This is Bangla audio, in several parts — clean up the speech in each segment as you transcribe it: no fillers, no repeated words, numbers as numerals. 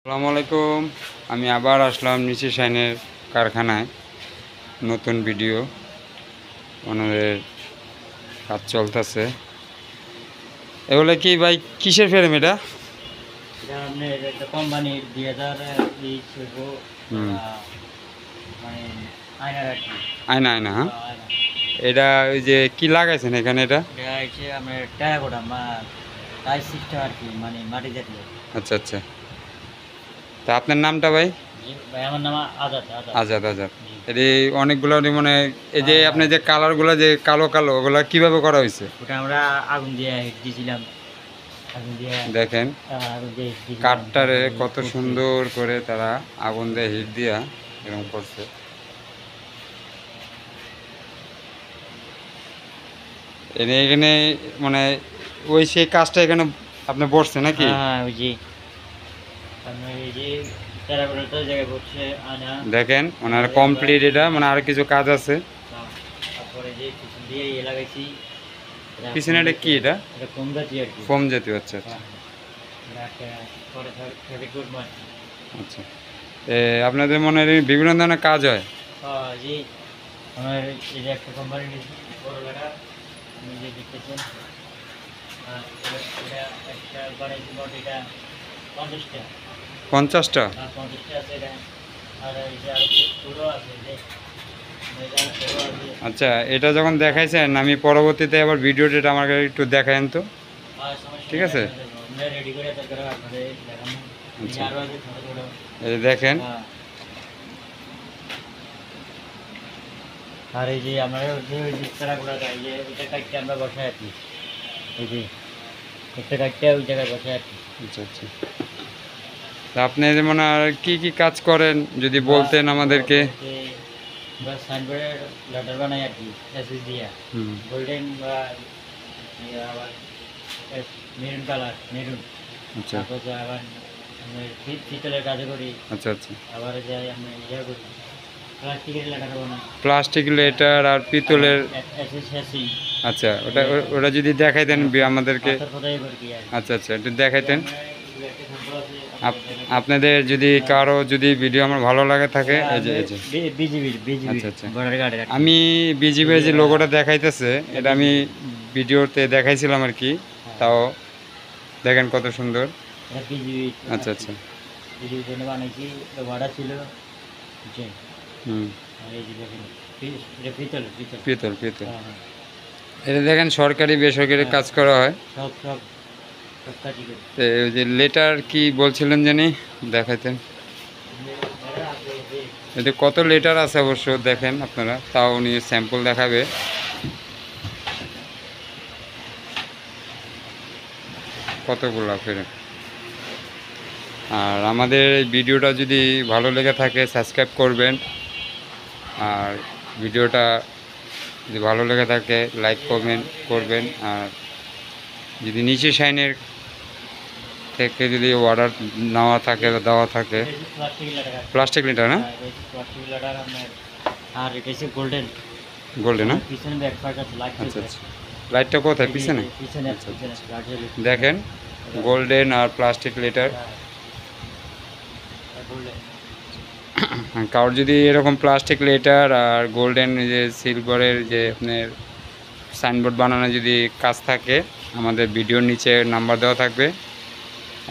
আসসালামু আলাইকুম। আমি আবার আসলাম নিচে শাইনের কারখানায়। নতুন ভিডিও, ওনাদের কাজ চলতেছে। এগুলো কি ভাই কিসের ফ্রেম এটা? কোম্পানির 2020 মানে আয়নার আর কি। আয়না আয়না, হ্যাঁ। এটা ওই যে কি লাগাইছেন এখানে? এটা হচ্ছে আপনার টেরাকোটা টাইস সিস্টেম আর কি, মানে মাটি জাতীয়। আচ্ছা আচ্ছা। তা আপনার নামটা ভাই? ভাই আমার নাম আজাদ। আজাদ আজাদ। এটি অনেকগুলো মানে এই যে আপনি যে কালারগুলো যে কালো কালো, ওগুলো কিভাবে করা হয়েছে? ওটা আমরা আগুন দিয়ে হিট দিয়েছিলাম। দেখেন কাঠটারে কত সুন্দর করে তারা আগুন দিয়ে হিট দিয়া এরকম করছে। এখানে মানে ওই সেই কাজটা এখানে আপনি বসছে নাকি? হ্যাঁ, ওই যে এই যে টেরাকোটা জায়গায় বসছে আয়না। দেখেন ওনার কমপ্লিট, এটা মানে আর কিছু কাজ আছে। তারপরে যে পিছন দিয়ে লাগাইছি। পিছনে এটা কি? এটা ফোম জাতীয় আর কি। ফোম জাতীয়। আচ্ছা আচ্ছা আচ্ছা। আপনাদের মনে হয় বিভিন্ন ধরনের কাজ হয়? জি, আমার এই যে একটা কোম্পানি বড় লাগা নিজে দেখতেছেন। এটা একটা বানাইছি মোট এটা 50টা। 50টা? 50টা আছে এটা। আর এই যে আরো পুরো আছে যে আচ্ছা, এটা যখন দেখাইছেন আমি পরবর্তীতে আবার ভিডিওটা আমাকে একটু দেখায়েন তো, ঠিক আছে? রেডি করে তারপরে আপনাদের দেখাবো। আচ্ছা, আরো আছে ছোট ছোট। এই যে দেখেন। আর এই যে আমরা যে টেরাকোটা এই যে এটা কাটতে আমরা বসাই আছি। এই যে একটা কাটতে ওই জায়গায় বসাই আছি। আচ্ছা আচ্ছা। তা আপনি যেমন আর কি কি কাজ করেন যদি বলতেন আমাদেরকে। সাইনবোর্ডের লেটার বানাই আর কি, এসএস দিয়া গোল্ডেন বা আবার মেরুন কালার, মেরুন। আচ্ছা তারপর আবার পিতলের কাজ করি। আচ্ছা আচ্ছা। আবার যাই আমি ইয়ে করি, প্লাস্টিকের লেটার বানাই। প্লাস্টিক লেটার আর পিতলের। এসএসসি। আচ্ছা, ওটা যদি দেখাইতেন আমাদেরকে। আচ্ছা আচ্ছা, একটু দেখাইতেন। আপনাদের যদি কারো যদি ভিডিও আমার ভালো লাগে থাকে, এই যে আচ্ছা আচ্ছা, আমি বিজিবির যে লোগোটা দেখাইতেছে এটা আমি ভিডিওতে দেখাইছিলাম আর কি। তাও দেখেন কত সুন্দর। আচ্ছা আচ্ছা। পিতল পিতল। এটা দেখেন সরকারি বেসরকারি কাজ করা হয়। ওই যে লেটার কি বলছিলেন জানি, দেখাইতেন। এতে কত লেটার আছে অবশ্য দেখেন আপনারা, তাও উনি স্যাম্পল দেখাবে। কতগুলো ফের। আর আমাদের এই ভিডিওটা যদি ভালো লেগে থাকে সাবস্ক্রাইব করবেন, আর ভিডিওটা যদি ভালো লেগে থাকে লাইক কমেন্ট করবেন। আর যদি নিচে শাইনের থেকে যদি অর্ডার নেওয়া থাকে দেওয়া থাকে, প্লাস্টিক লিটার না, আর এটা হচ্ছে গোল্ডেন। গোল্ডেন না? পিছনে ব্যাক পার্ট আছে, লাইট। আচ্ছা আচ্ছা, লাইটটা কোথায়? পিছনে। পিছনে আচ্ছা আছে। দেখেন গোল্ডেন আর প্লাস্টিক লিটার। কারোর যদি এরকম প্লাস্টিক লেটার আর গোল্ডেন যে সিলভারের যে আপনার সাইনবোর্ড বানানো যদি কাজ থাকে, আমাদের ভিডিওর নিচে নাম্বার দেওয়া থাকবে,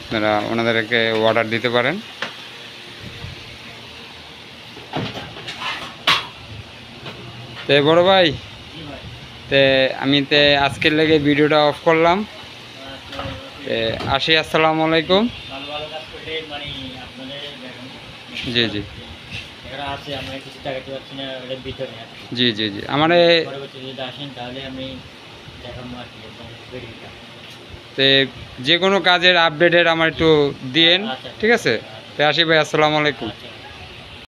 আপনারা ওনাদেরকে অর্ডার দিতে পারেন। তো বড় ভাই, তে আমি আজকের লেগে ভিডিওটা অফ করলাম। আসি, আসসালামু আলাইকুম। জি জি জি জি জি। আমার যে কোনো কাজের আপডেটের আমার একটু দিয়েন, ঠিক আছে? তো আসি ভাই, আসসালামু আলাইকুম।